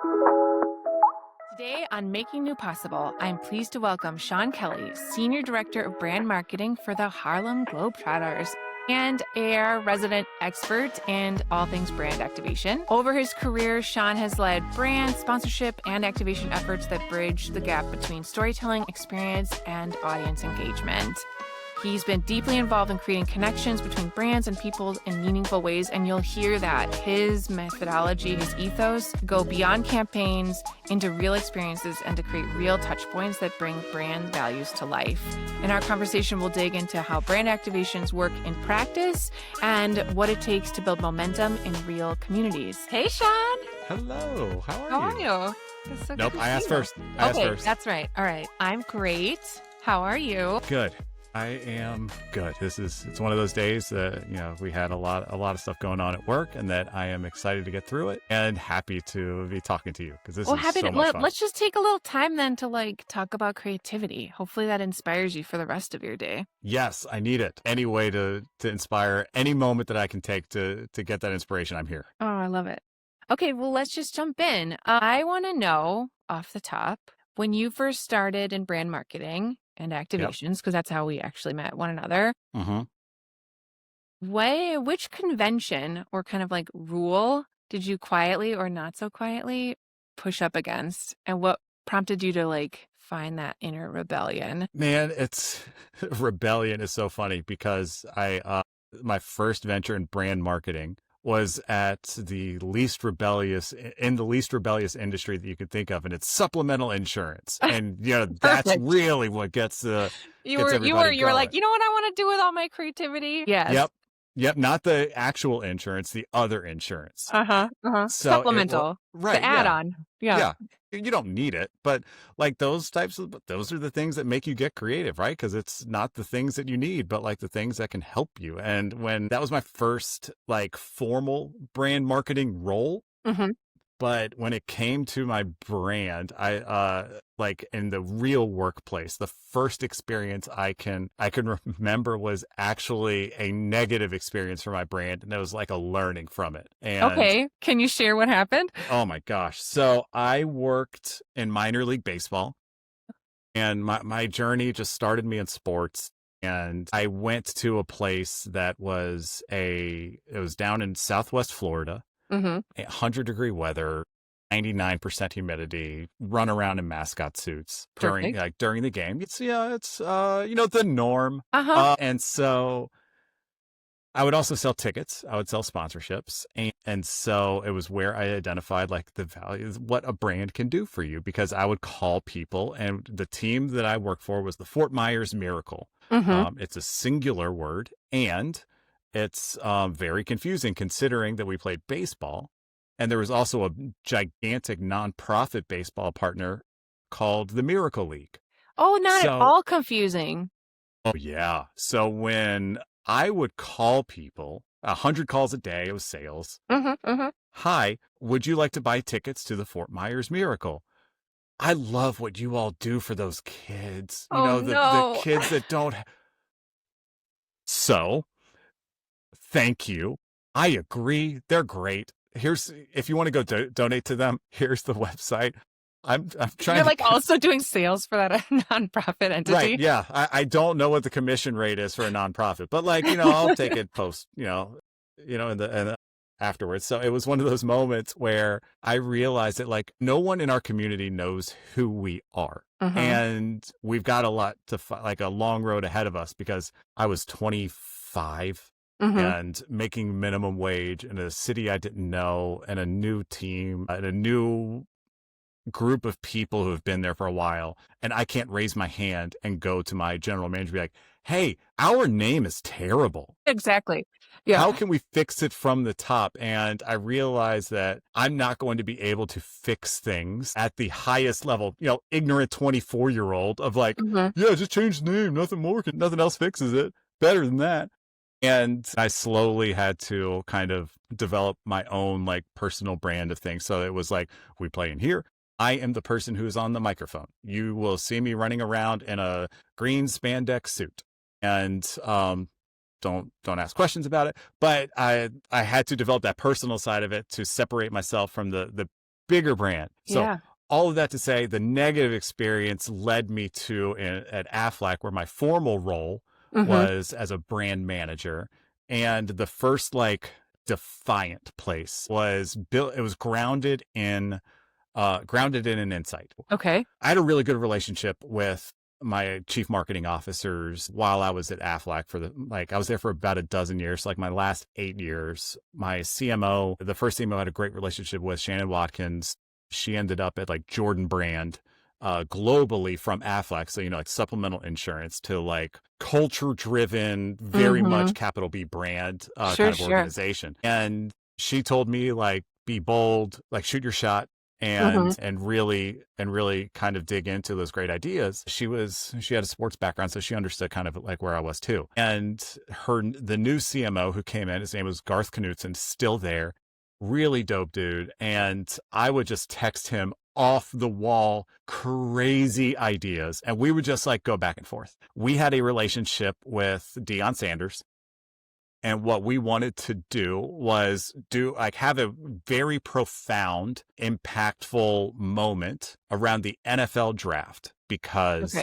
Today on Making New Possible, I'm pleased to welcome Sean Kelly, Senior Director of Brand Marketing for the Harlem Globetrotters and a resident expert in all things brand activation. Over his career, Sean has led brand, sponsorship, and activation efforts that bridge the gap between storytelling, experience, and audience engagement. He's been deeply involved in creating connections between brands and people in meaningful ways, and you'll hear that his methodology, his ethos, go beyond campaigns into real experiences and to create real touch points that bring brand values to life. In our conversation, we'll dig into how brand activations work in practice and what it takes to build momentum in real communities. Hey, Sean. Hello. How are you? It's so Nope, good to I asked see you. first. I asked Okay, first. that's right. All right. I'm great. How are you? Good. I am good. It's one of those days that, we had a lot of stuff going on at work, and that I am excited to get through it and happy to be talking to you because this is happy so to much fun. let's just take a little time then to talk about creativity. Hopefully that inspires you for the rest of your day. Yes, I need it. Any way to inspire, any moment that I can take to get that inspiration, I'm here. Oh, I love it. Okay, well, let's just jump in. I want to know off the top, when you first started in brand marketing and activations, because that's how we actually met one another, Mm-hmm. which convention or kind of like rule did you quietly or not so quietly push up against? And what prompted you to find that inner rebellion? Man, rebellion is so funny because my first venture in brand marketing was at the least rebellious industry that you could think of, and it's supplemental insurance. And that's Perfect. really what gets You gets were everybody like, going. you know what I want to do with all my creativity? Yes. Yep, not the actual insurance, the other insurance. So supplemental. Right, The add-on. yeah. You don't need it, but those are the things that make you get creative, right? Because it's not the things that you need, but the things that can help you. And when that was my first formal brand marketing role, Mm-hmm. but when it came to my brand, I in the real workplace, the first experience I can remember was actually a negative experience for my brand, and it was like a learning from it. And Okay, can you share what happened? oh my gosh. So I worked in minor league baseball, and my journey just started me in sports. And I went to a place that was it was down in Southwest Florida, Mm-hmm. 100-degree weather, 99% humidity, run around in mascot suits during the game. It's the norm. And so I would also sell tickets. I would sell sponsorships. And so it was where I identified the value, what a brand can do for you, because I would call people, and the team that I worked for was the Fort Myers Miracle. Mm-hmm. It's a singular word, and it's very confusing considering that we played baseball. And there was also a gigantic nonprofit baseball partner called the Miracle League. Oh, not at all confusing. Oh, yeah. So when I would call people, 100 calls a day, it was sales. Mm-hmm. Mm-hmm. Hi, would you like to buy tickets to the Fort Myers Miracle? I love what you all do for those kids. The kids that don't. So, thank you. I agree. They're great. If you want to go donate to them, here's the website. I'm trying. You're also doing sales for that nonprofit entity, right? Yeah, I don't know what the commission rate is for a nonprofit, but I'll take it post, in the afterwards. So it was one of those moments where I realized that no one in our community knows who we are. Mm-hmm. And we've got a lot to a long road ahead of us, because I was 25 Mm-hmm. and making minimum wage in a city I didn't know, and a new team and a new group of people who have been there for a while. And I can't raise my hand and go to my general manager and be like, hey, our name is terrible. Exactly. Yeah. How can we fix it from the top? And I realized that I'm not going to be able to fix things at the highest level, ignorant 24-year-old of Mm-hmm. yeah, just change the name. Nothing else fixes it. Better than that. And I slowly had to kind of develop my own personal brand of things. So it was we play in here. I am the person who's on the microphone. You will see me running around in a green spandex suit, and don't ask questions about it. But I had to develop that personal side of it to separate myself from the bigger brand. So Yeah. all of that to say, the negative experience led me to at Aflac, where my formal role was as a brand manager. And the first like defiant place was built. It was grounded in an insight. Okay. I had a really good relationship with my chief marketing officers while I was at Aflac I was there for about a dozen years. Like my last 8 years, my CMO, the first CMO I had a great relationship with, Shannon Watkins. She ended up at like Jordan Brand globally from Aflac. So, like supplemental insurance to like culture driven, very much capital B brand kind of organization. And she told me like, be bold, like shoot your shot. And really kind of dig into those great ideas. She had a sports background, so she understood kind of like where I was too. And the new CMO who came in, his name was Garth Knutson, still there, really dope dude. And I would just text him off the wall, crazy ideas. And we would just like go back and forth. We had a relationship with Deion Sanders. And what we wanted to do was have a very profound, impactful moment around the NFL draft, because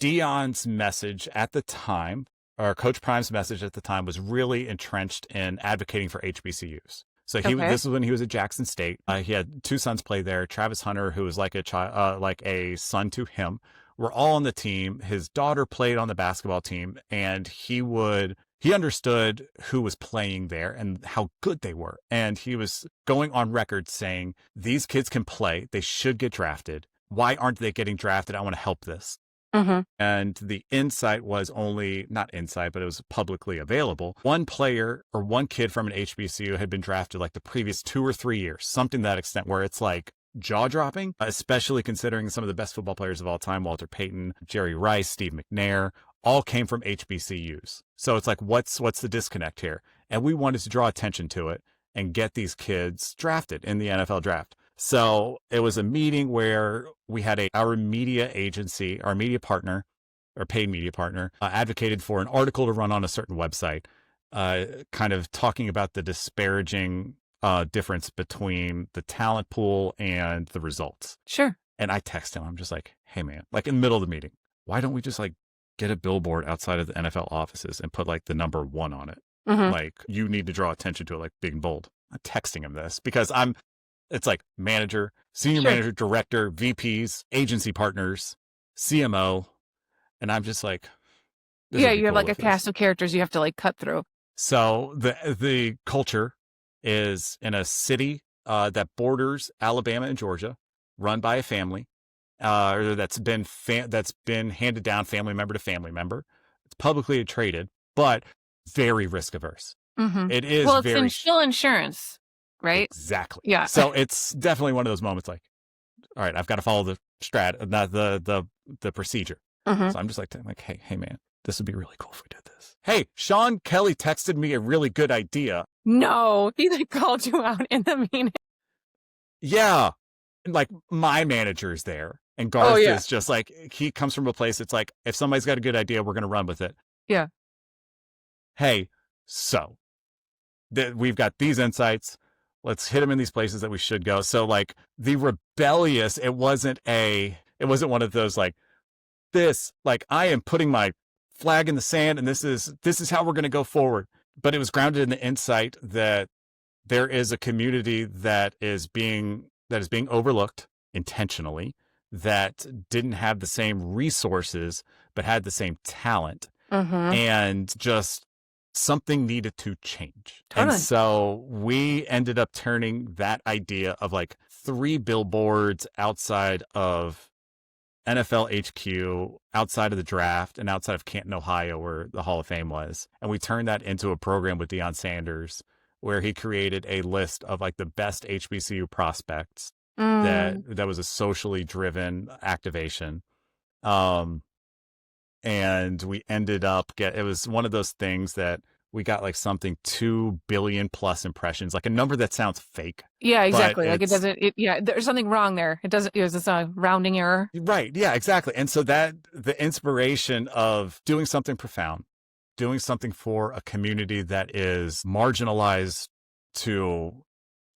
Deion's message at the time, or Coach Prime's message at the time, was really entrenched in advocating for HBCUs. So this was when he was at Jackson State. He had 2 sons play there. Travis Hunter, who was like a son to him. We're all on the team. His daughter played on the basketball team, and he understood who was playing there and how good they were. And he was going on record saying, these kids can play. They should get drafted. Why aren't they getting drafted? I want to help this. And the insight was not insight, but it was publicly available. One player or one kid from an HBCU had been drafted like the previous 2 or 3 years, something to that extent, where it's like, jaw-dropping, especially considering some of the best football players of all time, Walter Payton, Jerry Rice, Steve McNair, all came from HBCUs. So it's like, what's the disconnect here? And we wanted to draw attention to it and get these kids drafted in the NFL draft. So it was a meeting where we had our media agency, our media partner, or paid media partner, advocated for an article to run on a certain website, kind of talking about the disparaging difference between the talent pool and the results. Sure. And I text him. I'm just like, hey man, like in the middle of the meeting, why don't we just like get a billboard outside of the NFL offices and put like the number 1 on it? Like you need to draw attention to it, like big and bold. I'm texting him this because it's like manager, senior manager, director, VPs, agency partners, CMO. And I'm just like, you have like a cast of characters you have to like cut through. So the culture is in a city that borders Alabama and Georgia, run by a family that's been handed down family member to family member. It's publicly traded, but very risk averse. It is it's still insurance, right? Exactly. Yeah. So it's definitely one of those moments like, all right, I've got to follow the the procedure. So I'm just like, hey man, this would be really cool if we did this. Hey, Sean Kelly texted me a really good idea. No, he like called you out in the meeting. Yeah. Like my manager's there, and Garth is just like, he comes from a place. It's like, if somebody's got a good idea, we're going to run with it. Yeah. Hey, so we've got these insights. Let's hit them in these places that we should go. So like the rebellious, it wasn't one of those like this, like I am putting my flag in the sand and this is how we're going to go forward. But it was grounded in the insight that there is a community that is being overlooked intentionally, that didn't have the same resources, but had the same talent, and just something needed to change. Totally. And so we ended up turning that idea of like 3 billboards outside of NFL HQ, outside of the draft, and outside of Canton, Ohio, where the Hall of Fame was. And we turned that into a program with Deion Sanders, where he created a list of like the best HBCU prospects that was a socially driven activation. And we ended up it was one of those things that we got like something 2 billion plus impressions, like a number that sounds fake. Yeah, exactly. Like there's something wrong there. It's a rounding error. Right. Yeah, exactly. And so that the inspiration of doing something profound, doing something for a community that is marginalized to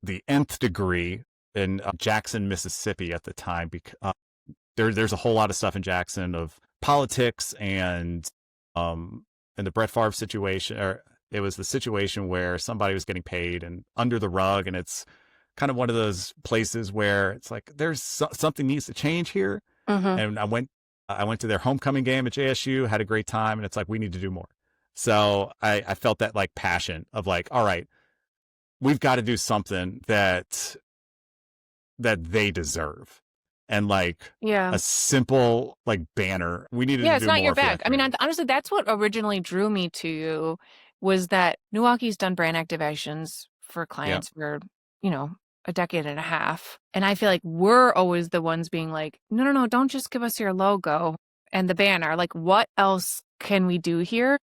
the nth degree in Jackson, Mississippi at the time, because there's a whole lot of stuff in Jackson of politics and the Brett Favre situation, or it was the situation where somebody was getting paid and under the rug, and it's kind of one of those places where it's like there's something needs to change here. And I went to their homecoming game at JSU, had a great time, and it's like we need to do more. So I felt that like passion of like, all right, we've got to do something that they deserve. And like a simple like banner, we needed to do it's not more your bag. I mean, honestly, that's what originally drew me to you, was that Milwaukee's done brand activations for clients for, a decade and a half. And I feel like we're always the ones being like, no, don't just give us your logo and the banner. Like, what else can we do here?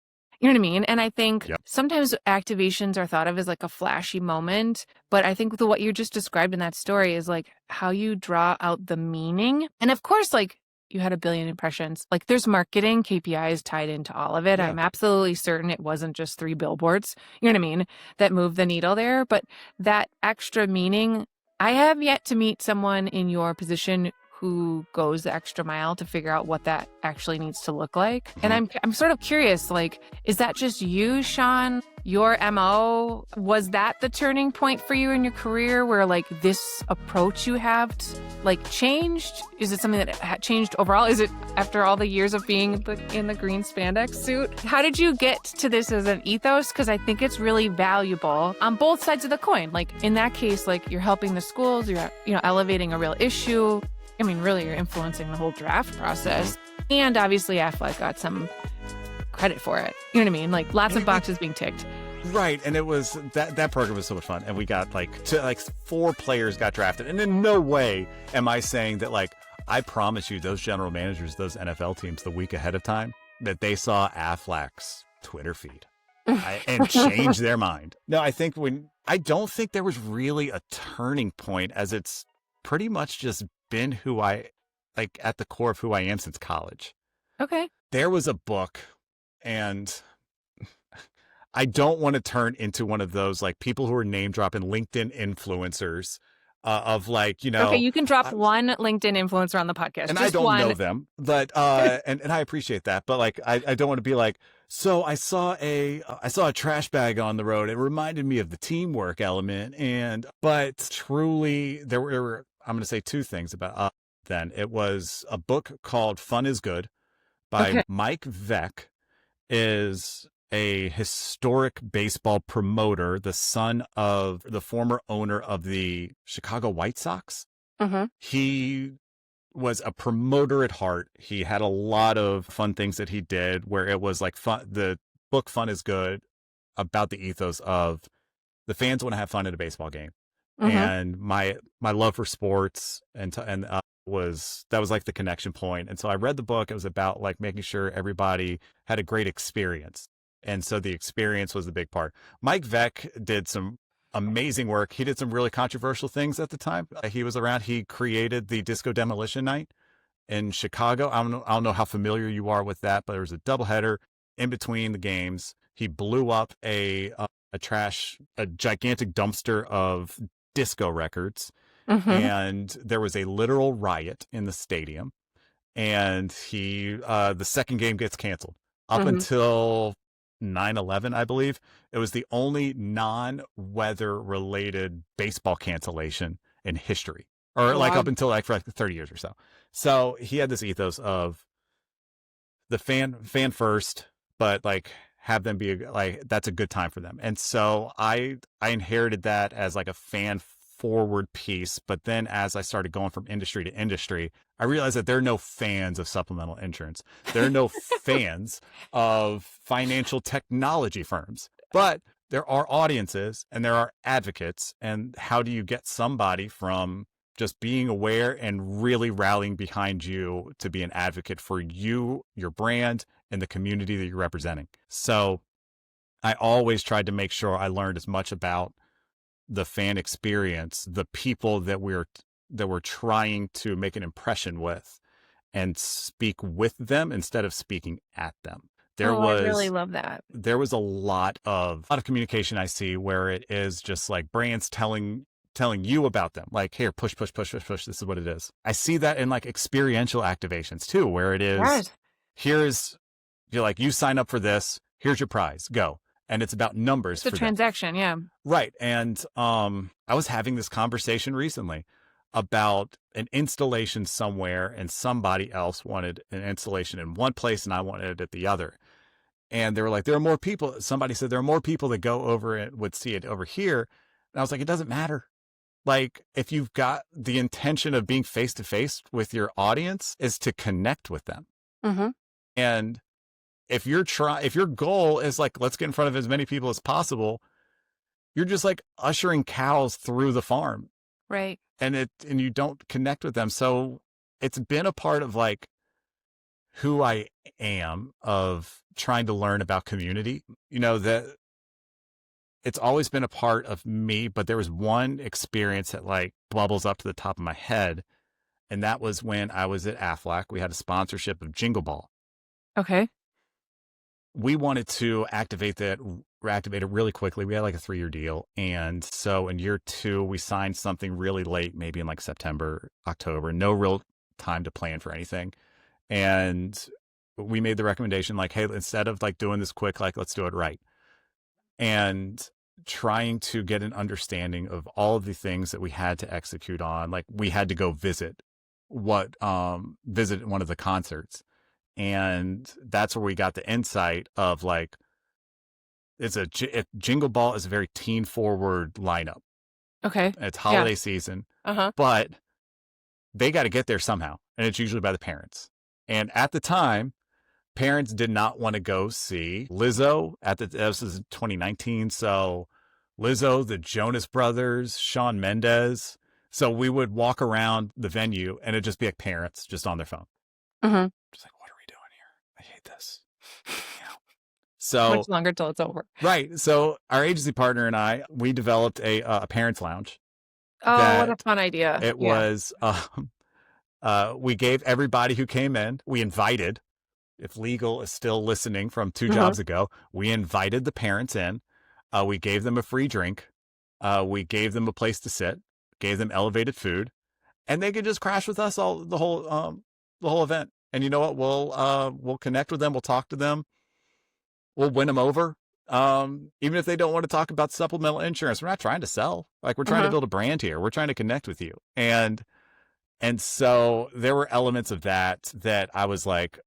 You know what I mean? And I think sometimes activations are thought of as like a flashy moment, but I think what you just described in that story is like how you draw out the meaning. And of course, like you had 1 billion impressions. Like there's marketing KPIs tied into all of it. I'm absolutely certain it wasn't just 3 billboards, you know what I mean, that moved the needle there. But that extra meaning, I have yet to meet someone in your position who goes the extra mile to figure out what that actually needs to look like. And I'm sort of curious, like, is that just you, Sean? Your MO? Was that the turning point for you in your career where like this approach you have like changed? Is it something that changed overall? Is it after all the years of being in the green spandex suit? How did you get to this as an ethos? Because I think it's really valuable on both sides of the coin. Like in that case, like you're helping the schools, you're elevating a real issue. I mean, really, you're influencing the whole draft process. And obviously, Affleck got some credit for it. You know what I mean? Like, lots of boxes being ticked. Right. And it was, that program was so much fun. And we got, 4 players got drafted. And in no way am I saying that, like, I promise you, those general managers, those NFL teams, the week ahead of time, that they saw Affleck's Twitter feed and changed their mind. No, I don't think there was really a turning point, as it's pretty much just been who I, like, at the core of who I am since college. Okay. There was a book, and I don't want to turn into one of those, like, people who are name dropping LinkedIn influencers of, like, Okay, you can drop one LinkedIn influencer on the podcast. And just I don't one. know them, but and I appreciate that, but like I don't want to be like, so I saw a trash bag on the road. It reminded me of the teamwork element, but truly there were, I'm going to say 2 things about then. It was a book called Fun is Good by Mike Veck, is a historic baseball promoter, the son of the former owner of the Chicago White Sox. He was a promoter at heart. He had a lot of fun things that he did where it was like fun. The book Fun is Good, about the ethos of the fans want to have fun at a baseball game. And my love for sports was like the connection point. And so I read the book. It was about like making sure everybody had a great experience. And so the experience was the big part. Mike Veck did some amazing work. He did some really controversial things at the time. He was around. He created the Disco Demolition Night in Chicago. I don't know how familiar you are with that, but there was a doubleheader in between the games. He blew up a gigantic dumpster of disco records, and there was a literal riot in the stadium. And the second game gets canceled up until 9/11, I believe. It was the only non-weather related baseball cancellation in history, or up until like for like 30 years or so. So he had this ethos of the fan first, but like have them be like, that's a good time for them. And so I inherited that as like a fan forward piece. But then as I started going from industry to industry, I realized that there are no fans of supplemental insurance. There are no fans of financial technology firms, but there are audiences and there are advocates. And how do you get somebody from just being aware and really rallying behind you to be an advocate for you, your brand, and the community that you're representing? So I always tried to make sure I learned as much about the fan experience, the people that we're trying to make an impression with, and speak with them instead of speaking at them. I really love that. There was a lot of communication I see where it is just like brands telling telling you about them. Like, here, push. This is what it is. I see that in like experiential activations too, where it is, here's, you're like, you sign up for this, here's your prize, go. And it's about numbers. It's a transaction. Yeah. Right. And I was having this conversation recently about an installation somewhere, and somebody else wanted an installation in one place and I wanted it at the other. And they were like, there are more people. Somebody said there are more people that go over and would see it over here. And I was like, it doesn't matter. Like, if you've got the intention of being face to face with your audience is to connect with them. Mm-hmm. And if your goal is like, let's get in front of as many people as possible, you're just like ushering cows through the farm. Right. And you don't connect with them. So it's been a part of like who I am, of trying to learn about community, that it's always been a part of me, but there was one experience that like bubbles up to the top of my head. And that was when I was at Aflac. We had a sponsorship of Jingle Ball. Okay. We wanted to activate it really quickly. We had like a 3-year deal. And so in year 2, we signed something really late, maybe in like September, October, no real time to plan for anything. And we made the recommendation like, hey, instead of like doing this quick, like, let's do it right. And trying to get an understanding of all of the things that we had to execute on. Like, we had to go visit one of the concerts. And that's where we got the insight of like, Jingle Ball is a very teen forward lineup. Okay. It's holiday season, but they got to get there somehow. And it's usually by the parents. And at the time, parents did not want to go see Lizzo this is 2019. So Lizzo, the Jonas Brothers, Shawn Mendes. So we would walk around the venue and it'd just be like parents just on their phone. Mm-hmm. Just like, what are we doing here? I hate this. So much longer till it's over. Right. So our agency partner and I, we developed a parents lounge. Oh, what a fun idea. It was, we gave everybody who came in, we invited, if legal is still listening from 2 jobs ago, we invited the parents in. We gave them a free drink. We gave them a place to sit, gave them elevated food, and they could just crash with us the whole event. And you know what? We'll connect with them. We'll talk to them. We'll win them over. Even if they don't want to talk about supplemental insurance, we're not trying to sell. Like, we're trying to build a brand here. We're trying to connect with you. And so there were elements of that I was like,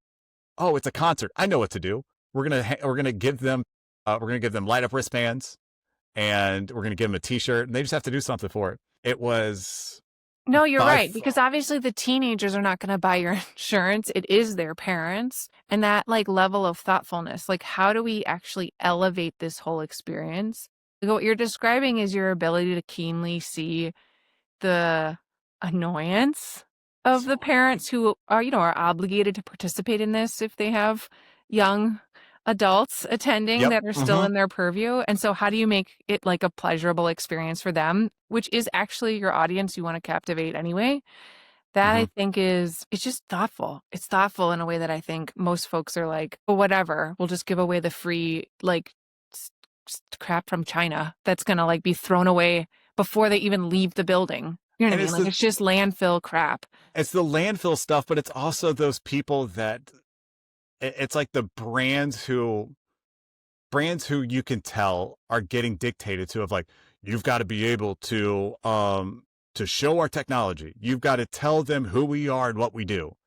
oh, it's a concert. I know what to do. We're gonna give them light up wristbands, and we're gonna give them a T-shirt, and they just have to do something for it. It was. No, you're right, because obviously the teenagers are not going to buy your insurance. It is their parents. And that like level of thoughtfulness, like, how do we actually elevate this whole experience? Like, what you're describing is your ability to keenly see the annoyance of the parents who are obligated to participate in this if they have young adults attending that are still in their purview. And so how do you make it like a pleasurable experience for them, which is actually your audience you want to captivate anyway? That I think it's just thoughtful. It's thoughtful in a way that I think most folks are like, well, whatever, we'll just give away the free like crap from China that's going to like be thrown away before they even leave the building. You know what I mean? Like, it's just landfill crap. It's the landfill stuff, but it's also those people that it's like the brands who you can tell are getting dictated to, of like, you've got to be able to show our technology. You've got to tell them who we are and what we do.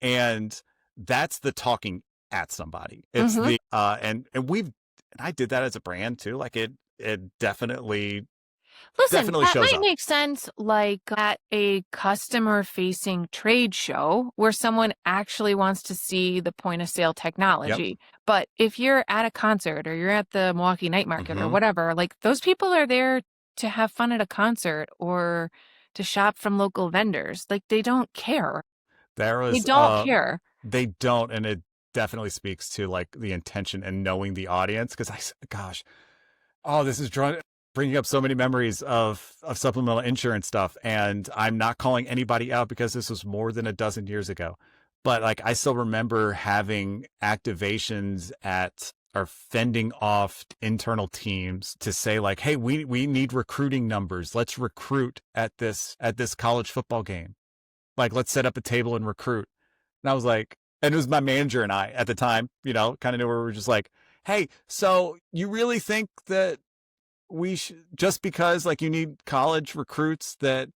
And that's the talking at somebody. It's and I did that as a brand too. Like, it definitely. Listen, definitely that shows might up. make sense like at a customer-facing trade show where someone actually wants to see the point-of-sale technology. But if you're at a concert or you're at the Milwaukee Night Market or whatever, like, those people are there to have fun at a concert or to shop from local vendors. Like, they don't care. They don't care. They don't, and it definitely speaks to like the intention and knowing the audience. Because this is bringing up so many memories of supplemental insurance stuff. And I'm not calling anybody out because this was more than a dozen years ago. But like, I still remember having activations at are fending off internal teams to say like, hey, we need recruiting numbers. Let's recruit at this college football game. Like, let's set up a table and recruit. And I was like, and it was my manager and I at the time, kind of knew where we were just like, hey, so you really think that we should, just because like you need college recruits, that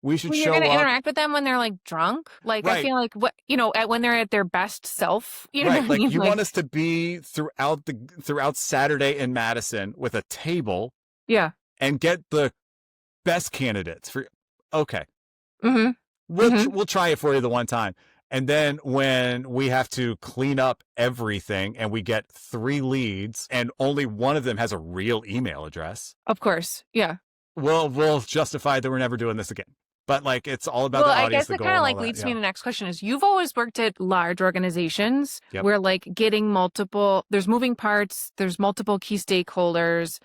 we should you're show going to up? interact with them when they're like drunk. Like, right. I feel like when they're at their best self, right. Like you want us to be throughout Saturday in Madison with a table. Yeah. And get the best candidates for, okay. Mm-hmm. We'll try it for you the one time. And then when we have to clean up everything and we get 3 leads and only one of them has a real email address. Of course. Yeah. We'll justify that we're never doing this again. But like, it's all about the audience. I guess it kind of like leads me to the next question is you've always worked at large organizations where like getting there's moving parts, there's multiple key stakeholders.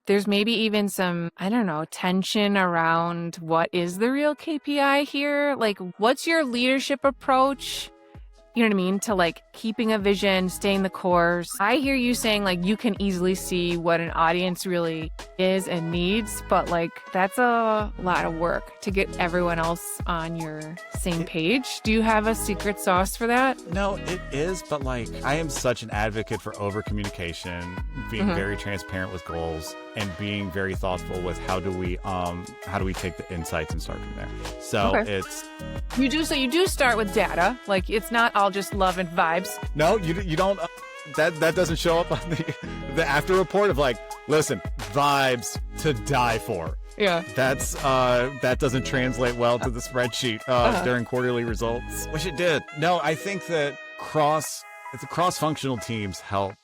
There's maybe even some, I don't know, tension around what is the real KPI here? Like, what's your leadership approach? You know what I mean? To like keeping a vision, staying the course. I hear you saying like you can easily see what an audience really is and needs, but like that's a lot of work to get everyone else on your same page. Do you have a secret sauce for that? No, it is, but like I am such an advocate for over communication, being very transparent with goals, and being very thoughtful with how do we take the insights and start from there. So it's you do start with data. Like it's not all just love and vibes. No, you don't. That doesn't show up on the after report of like, listen, vibes to die for. Yeah, that doesn't translate well to the spreadsheet during quarterly results. Wish it did. No, I think that the cross-functional teams help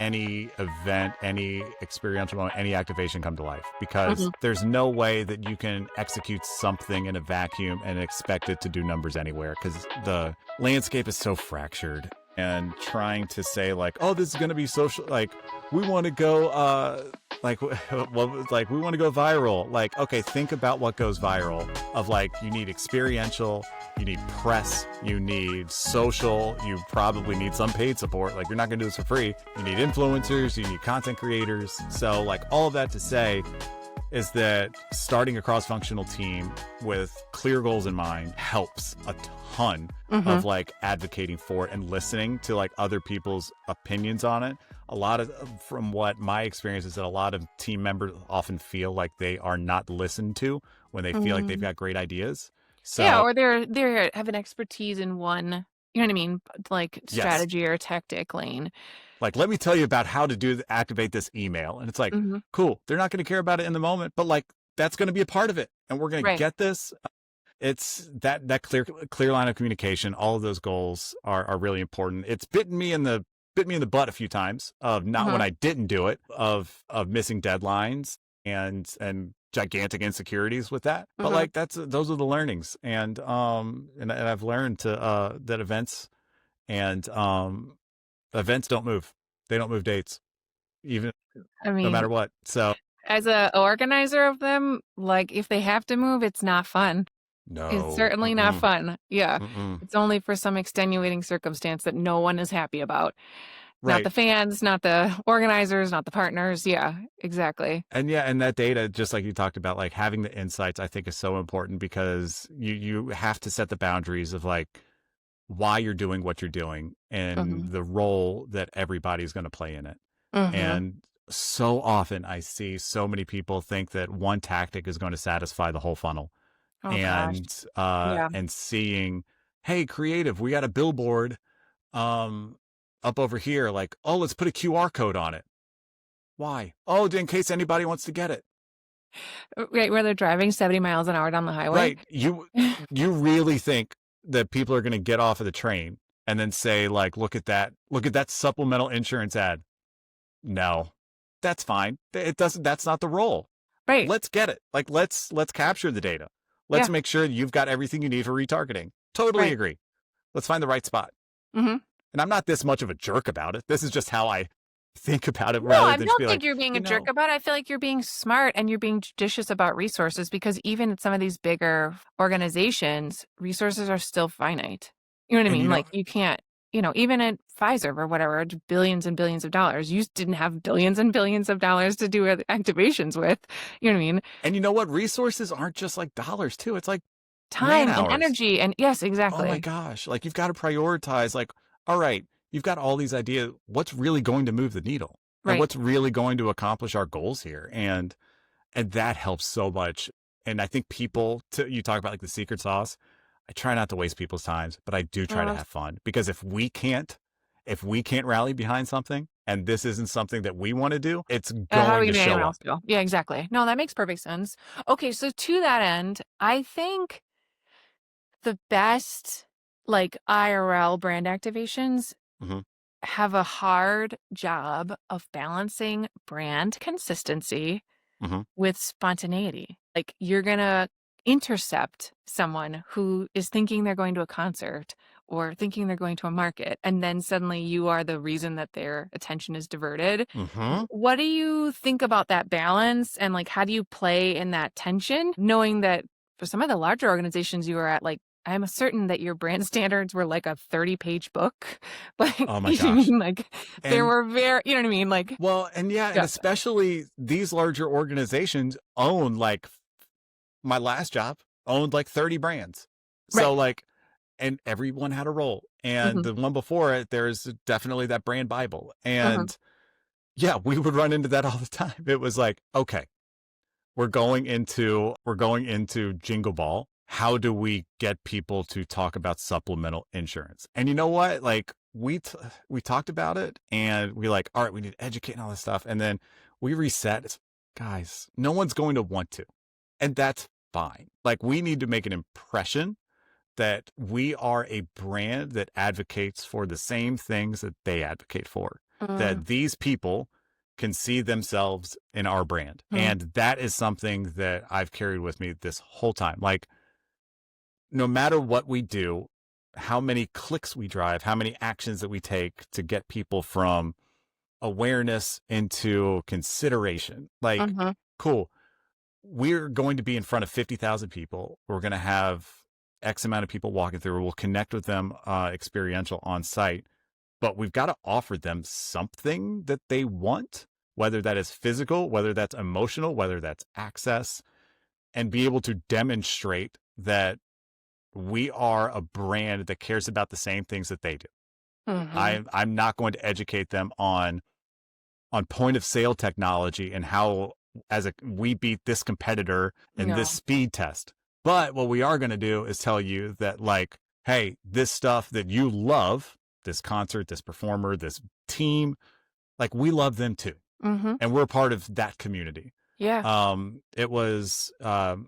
any event, any experiential moment, any activation come to life, because there's no way that you can execute something in a vacuum and expect it to do numbers anywhere, because the landscape is so fractured. And trying to say like, oh, this is going to be social, like we want to go we want to go viral. Like, okay, think about what goes viral. Of like, you need experiential, you need press, you need social, you probably need some paid support. Like, you're not going to do this for free. You need influencers, you need content creators. So like, all of that to say is that starting a cross-functional team with clear goals in mind helps a ton of like advocating for it and listening to like other people's opinions on it. A lot of, from what my experience is, that a lot of team members often feel like they are not listened to when they feel like they've got great ideas. So yeah, or they have an expertise in one, you know what I mean, like strategy or tactic lane. Like, let me tell you about how to activate this email. And it's like, cool. They're not going to care about it in the moment, but like, that's going to be a part of it. And we're going to get this. It's that clear line of communication. All of those goals are really important. It's bit me in the butt a few times of not when I didn't do it, of missing deadlines and gigantic insecurities with that. But like, those are the learnings. And I've learned that events don't move. They don't move dates, even no matter what. So as an organizer of them, like if they have to move, it's not fun. No, it's certainly not fun. Yeah. It's only for some extenuating circumstance that no one is happy about. Right. Not the fans, not the organizers, not the partners. Yeah, exactly. And and that data, just like you talked about, like having the insights, I think is so important, because you have to set the boundaries of like why you're doing what you're doing and the role that everybody's going to play in it. And so often I see so many people think that one tactic is going to satisfy the whole funnel. And seeing, hey, creative, we got a billboard up over here, like, oh, let's put a QR code on it. Why? Oh, in case anybody wants to get it. Right, where they're driving 70 miles an hour down the highway. Right. You really think that people are going to get off of the train and then say like, look at that supplemental insurance ad. No, that's fine. That's not the role. Right. Let's get it. Like, let's capture the data. Let's make sure you've got everything you need for retargeting. Totally agree. Let's find the right spot. And I'm not this much of a jerk about it. This is just how I think about it. No, I don't think you're being a jerk about it. I feel like you're being smart and you're being judicious about resources, because even at some of these bigger organizations, resources are still finite. You know what I mean? Like, you can't even at Pfizer or whatever, billions and billions of dollars, you didn't have billions and billions of dollars to do activations with. You know what I mean? And you know what? Resources aren't just like dollars too. It's like Time and man-hours. energy. And yes, Oh exactly. my gosh. Like you've got to prioritize like, all right, you've got all these ideas. What's really going to move the needle? And Right. what's really going to accomplish our goals here? And that helps so much. And I think you talk about like the secret sauce. I try not to waste people's times, but I do try to have fun, because if we can't rally behind something and this isn't something that we want to do, it's going to show up. Yeah, exactly. No, that makes perfect sense. Okay. So to that end, I think the best like IRL brand activations Mhm. have a hard job of balancing brand consistency Mhm. with spontaneity. Like you're going to intercept someone who is thinking they're going to a concert or thinking they're going to a market, and then suddenly you are the reason that their attention is diverted. Mhm. What do you think about that balance, and like how do you play in that tension, knowing that for some of the larger organizations you were at, like I'm certain that your brand standards were like a 30-page book. Like, Oh my you gosh. mean like there And were very, you know what I mean? Like, well, and yeah, and yeah, especially these larger organizations own like my last job owned like 30 brands. So right. like, and everyone had a role. And Mm-hmm, the one before it, there's definitely that brand Bible. mm-hmm, And yeah, we would run into that all the time. It was like, okay, we're going into Jingle Ball. How do we get people to talk about supplemental insurance? And you know what? Like we talked about it, and we like, all right, we need to educate and all this stuff. And then we reset. It's, guys, no one's going to want to. And that's fine. Like we need to make an impression that we are a brand that advocates for the same things that they advocate for, that these people can see themselves in our brand. And that is something that I've carried with me this whole time. Like, no matter what we do, how many clicks we drive, how many actions that we take to get people from awareness into consideration, like, mm-hmm. cool. We're going to be in front of 50,000 people. We're going to have X amount of people walking through. We'll connect with them experiential on site, but we've got to offer them something that they want, whether that is physical, whether that's emotional, whether that's access, and be able to demonstrate that we are a brand that cares about the same things that they do. I'm not going to educate them on point of sale technology and how we beat this competitor in this speed test. But what we are going to do is tell you that, like, hey, this stuff that you love, this concert, this performer, this team, like we love them too. And we're part of that community. Yeah. It was the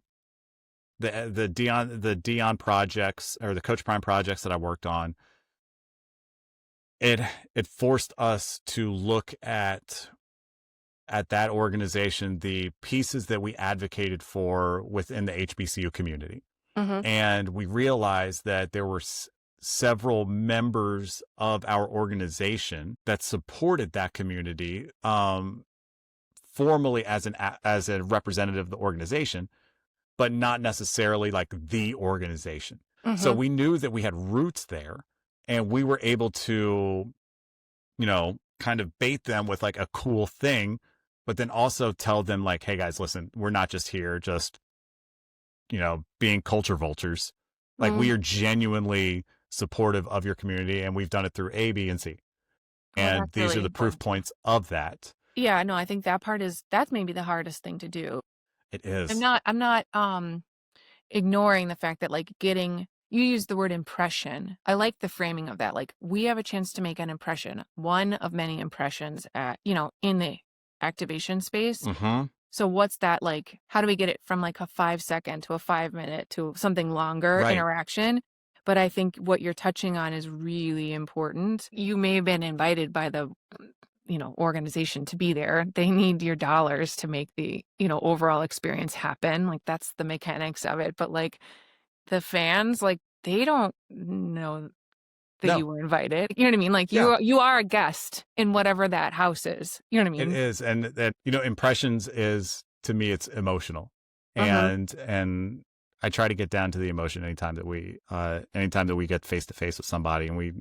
Dion projects, or the Coach Prime projects that I worked on. It forced us to look at that organization, the pieces that we advocated for within the HBCU community. And we realized that there were several members of our organization that supported that community formally as a representative of the organization, but not necessarily like the organization. So we knew that we had roots there, and we were able to, kind of bait them with like a cool thing, but then also tell them like, hey guys, listen, we're not just here just, being culture vultures. Like we are genuinely supportive of your community, and we've done it through A, B, and C. And these are the proof points of that. Yeah, no, I think that's maybe the hardest thing to do. It is. I'm not ignoring the fact that like you use the word impression. I like the framing of that. Like we have a chance to make an impression, one of many impressions in the activation space. So what's that like? How do we get it from like a 5-second to a 5-minute to something longer interaction? But I think what you're touching on is really important. You may have been invited by the organization to be there. They need your dollars to make the overall experience happen. Like that's the mechanics of it. But like the fans, like they don't know that you were invited. You know what I mean? Like you are a guest in whatever that house is. You know what I mean? It is. And that, impressions is, to me, it's emotional. And I try to get down to the emotion anytime that we get face to face with somebody and we,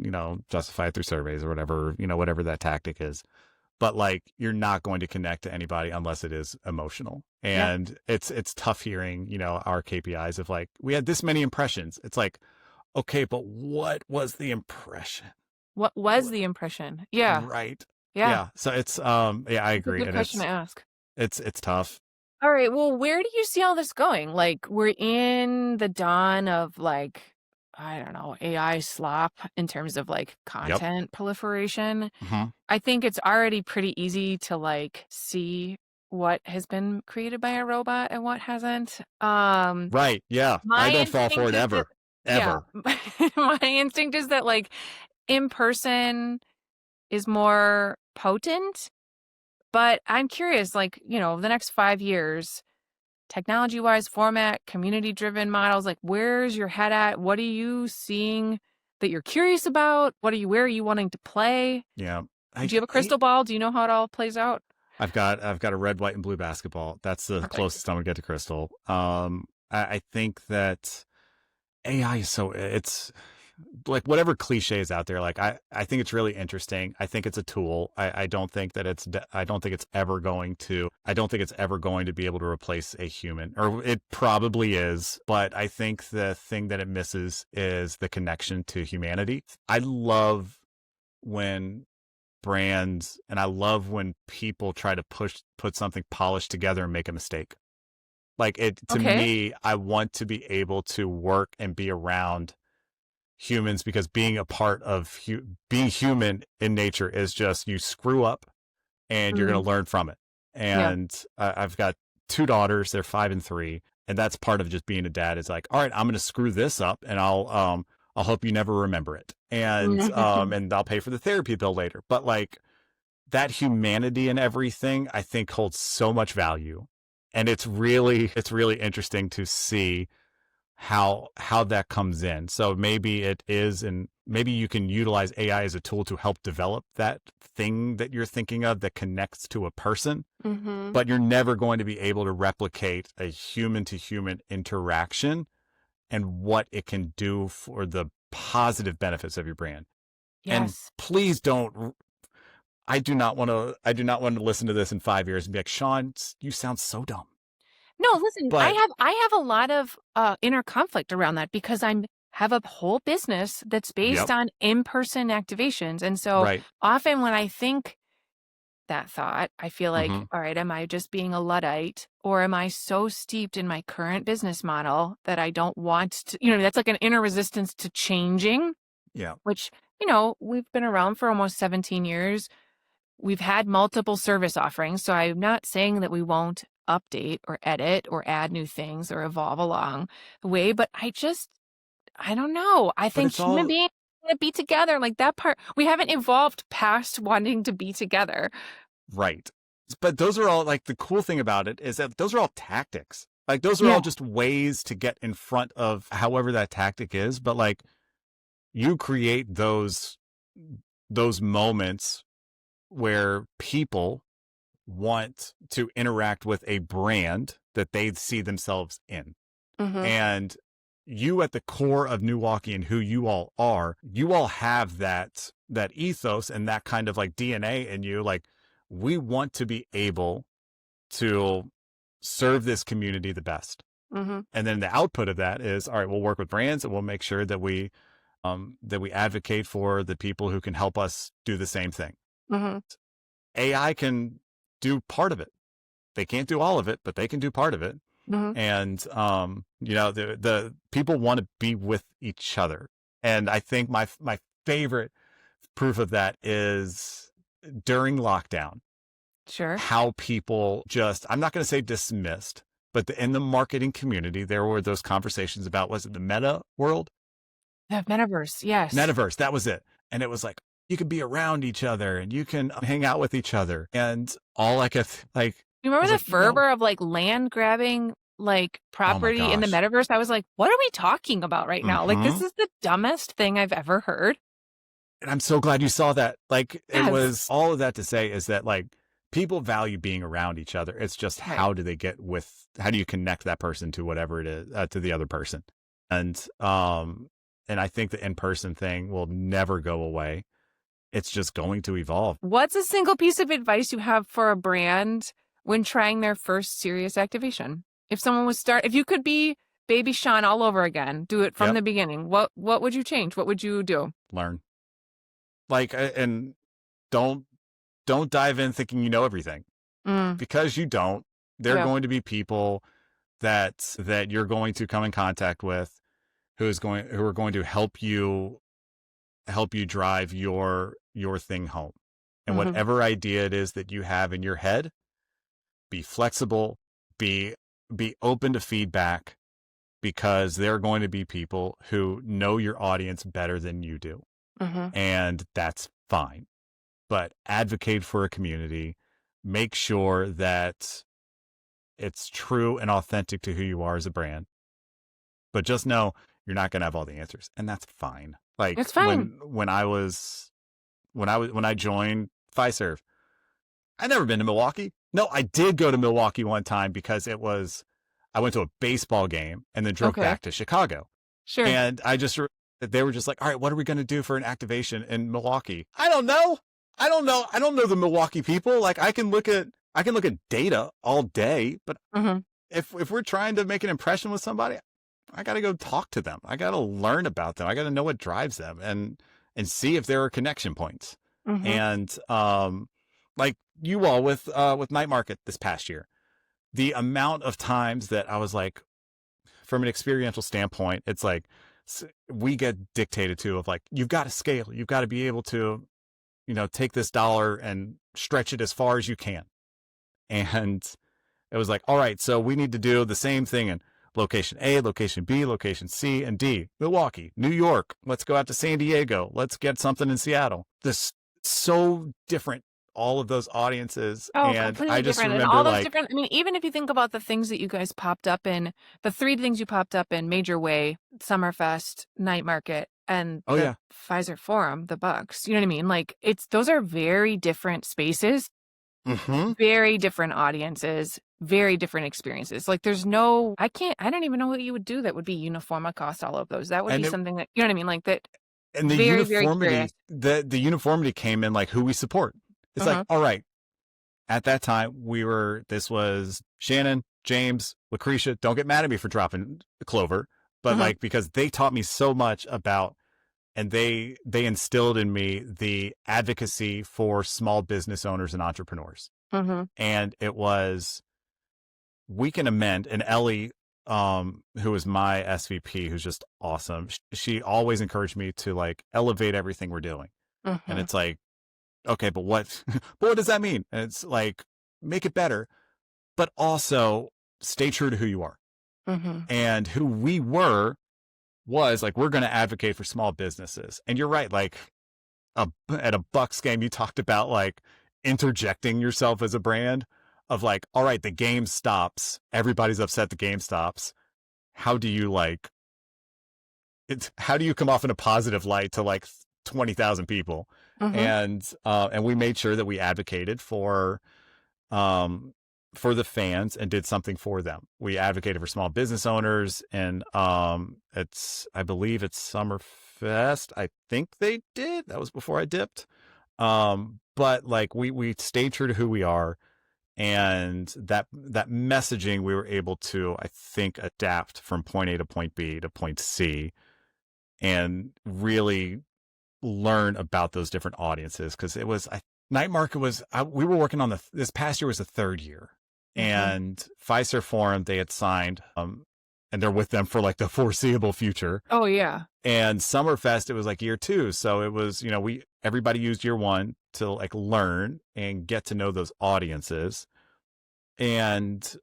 justify it through surveys or whatever, whatever that tactic is. But like, you're not going to connect to anybody unless it is emotional. And it's tough hearing, our KPIs of like, we had this many impressions. It's like, okay, but what was the impression? What was the impression? Yeah. Right. Yeah. Yeah. So it's, I agree. It's a good question to ask. It's tough. All right. Well, where do you see all this going? Like, we're in the dawn of like, I don't know, AI slop in terms of like content proliferation. I think it's already pretty easy to like see what has been created by a robot and what hasn't. Right. Yeah. I don't fall for it ever. Yeah, my instinct is that like in person is more potent, but I'm curious, like, the next 5 years, technology-wise, format, community-driven models, like where's your head at? What are you seeing that you're curious about? Where are you wanting to play? Yeah. Do you have a crystal ball? Do you know how it all plays out? I've got a red, white, and blue basketball. That's the closest I'm gonna get to crystal. I think that AI is it's like whatever cliche is out there. Like I think it's really interesting. I think it's a tool. I don't think it's ever going to be able to replace a human, or it probably is. But I think the thing that it misses is the connection to humanity. I love when brands and I love when people try to put something polished together and make a mistake. Like to me, I want to be able to work and be around humans, because being a part of being human in nature is just, you screw up and you're going to learn from it. And I've got 2 daughters, they're 5 and 3. And that's part of just being a dad, is like, all right, I'm going to screw this up and I'll hope you never remember it. And, and I'll pay for the therapy bill later. But like, that humanity and everything, I think holds so much value. And it's really interesting to see how that comes in. So maybe it is, and maybe you can utilize AI as a tool to help develop that thing that you're thinking of that connects to a person, but you're never going to be able to replicate a human to human interaction and what it can do for the positive benefits of your brand. Yes. And please don't, I do not want to listen to this in 5 years and be like, Sean, you sound so dumb. No, listen, I have a lot of inner conflict around that, because I have a whole business that's based on in-person activations. And so often when I think that thought, I feel like, all right, am I just being a Luddite, or am I so steeped in my current business model that I don't want to, that's like an inner resistance to changing. Yeah. Which, we've been around for almost 17 years. We've had multiple service offerings. So I'm not saying that we won't update or edit or add new things or evolve along the way, but I don't know. I think human beings want to be together. Like that part, we haven't evolved past wanting to be together. Right. But those are all, like, the cool thing about it is that those are all tactics. Like those are all just ways to get in front of however that tactic is. But like, you create those moments where people want to interact with a brand that they see themselves in. And you, at the core of Milwaukee and who you all are, you all have that ethos and that kind of like DNA in you. Like, we want to be able to serve this community the best. And then the output of that is, all right, we'll work with brands and we'll make sure that we advocate for the people who can help us do the same thing. AI can do part of it. They can't do all of it, but they can do part of it. And, the people want to be with each other. And I think my favorite proof of that is during lockdown. Sure. How people just, I'm not going to say dismissed, but in the marketing community, there were those conversations about, was it the meta world? The metaverse. Yes. Metaverse. That was it. And it was like, you can be around each other and you can hang out with each other. And all I could you remember the fervor of like land grabbing, like property in the metaverse? I was like, what are we talking about right now? Like, this is the dumbest thing I've ever heard. And I'm so glad you saw that. Like, it was all of that to say is that, like, people value being around each other. It's just how do you connect that person to whatever it is, to the other person. And I think the in-person thing will never go away. It's just going to evolve. What's a single piece of advice you have for a brand when trying their first serious activation? If someone if you could be baby Sean all over again, do it from the beginning, what would you change? What would you do? Learn. And don't dive in thinking you know everything, because you don't. There are going to be people that you're going to come in contact with who are going to help you drive your thing home. And whatever idea it is that you have in your head, be flexible, be open to feedback, because there are going to be people who know your audience better than you do. And that's fine. But advocate for a community, make sure that it's true and authentic to who you are as a brand. But just know you're not going to have all the answers, and that's fine. Like, it's fine. When I joined Fiserv, I'd never been to Milwaukee. No, I did go to Milwaukee one time because I went to a baseball game and then drove back to Chicago. Sure. And they were just like, all right, what are we going to do for an activation in Milwaukee? I don't know. I don't know the Milwaukee people. Like, I can look at data all day, but if we're trying to make an impression with somebody, I got to go talk to them. I got to learn about them. I got to know what drives them and see if there are connection points. And like you all with Night Market this past year, the amount of times that I was like, from an experiential standpoint, it's like we get dictated to of like, you've got to scale. You've got to be able to, take this dollar and stretch it as far as you can. And it was like, all right, so we need to do the same thing in location A, location B, location C, and D. Milwaukee, New York. Let's go out to San Diego. Let's get something in Seattle. This so different, all of those audiences. Oh, and I just different. remember, and all those different. I mean, even if you think about the things that you guys popped up in, the 3 things you popped up in: Major Way, Summerfest, Night Market, and the Pfizer Forum, the Bucks. You know what I mean? Like, those are very different spaces, very different audiences, very different experiences. Like, I don't even know what you would do that would be uniform across all of those. That would be something that, you know what I mean? Like that. And the uniformity, the uniformity came in like who we support. It's like, all right, at that time this was Shannon, James, Lucretia. Don't get mad at me for dropping Clover, but like, because they taught me so much about, and they instilled in me the advocacy for small business owners and entrepreneurs. And it was, we can amend. And Ellie, who was my SVP, who's just awesome, she always encouraged me to like elevate everything we're doing. And it's like, okay, but what does that mean? And it's like, make it better, but also stay true to who you are. And who we was like, we're going to advocate for small businesses. And you're right. Like at a Bucks game, you talked about like interjecting yourself as a brand of like, all right, the game stops. Everybody's upset. The game stops. How do you come off in a positive light to like 20,000 people? And we made sure that we advocated for the fans and did something for them. We advocated for small business owners, and I believe it's Summerfest. I think they did. That was before I dipped. But like we stayed true to who we are, and that messaging we were able to, I think, adapt from point A to point B to point C, and really learn about those different audiences. Because it was Night Market was we were working on this past year was the 3rd year, and Fiserv Forum they had signed, and they're with them for like the foreseeable future. Oh yeah. And Summerfest it was like year 2, so it was everybody used year 1 to like learn and get to know those audiences, and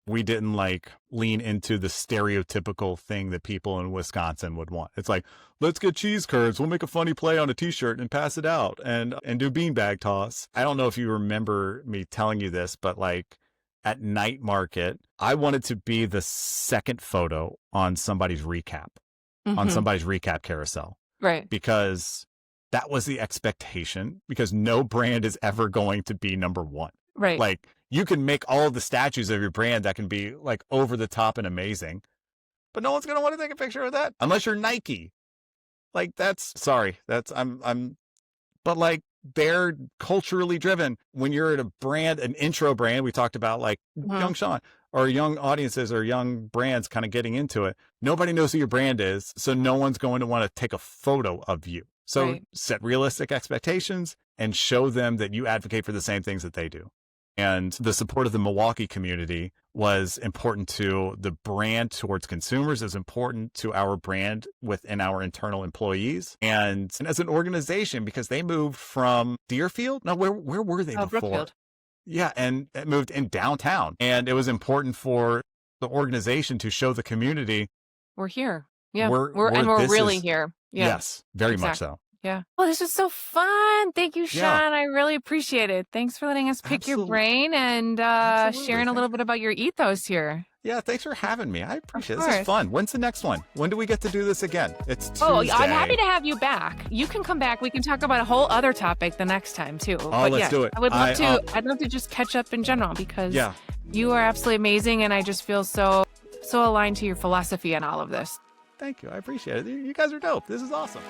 we didn't like lean into the stereotypical thing that people in Wisconsin would want. It's like, let's get cheese curds. We'll make a funny play on a t-shirt and pass it out and do beanbag toss. I don't know if you remember me telling you this, but like at Night Market, I wanted to be the second photo on somebody's recap, on somebody's recap carousel. Right. Because that was the expectation because no brand is ever going to be number one. Right. Like you can make all of the statues of your brand that can be like over the top and amazing, but no one's going to want to take a picture of that unless you're Nike. Like but like they're culturally driven. When you're at a brand, an intro brand, we talked about like young Sean or young audiences or young brands kind of getting into it. Nobody knows who your brand is. So no one's going to want to take a photo of you. So set realistic expectations and show them that you advocate for the same things that they do. And the support of the Milwaukee community was important to the brand towards consumers, is important to our brand within our internal employees. And as an organization, because they moved from Deerfield. No, where were they before? Brookfield. Yeah. And it moved in downtown. And it was important for the organization to show the community. We're here. Yeah. We're really here. Yeah. Yes, very much so. Yeah. Oh, this was so fun. Thank you, Sean. Yeah. I really appreciate it. Thanks for letting us pick your brain and sharing a little bit about your ethos here. Yeah, thanks for having me. I appreciate it. This is fun. When's the next one? When do we get to do this again? It's Tuesday. Oh, I'm happy to have you back. You can come back. We can talk about a whole other topic the next time too. Oh, let's do it. I would love to. I'd love to just catch up in general because you are absolutely amazing, and I just feel so aligned to your philosophy and all of this. Thank you. I appreciate it. You guys are dope. This is awesome.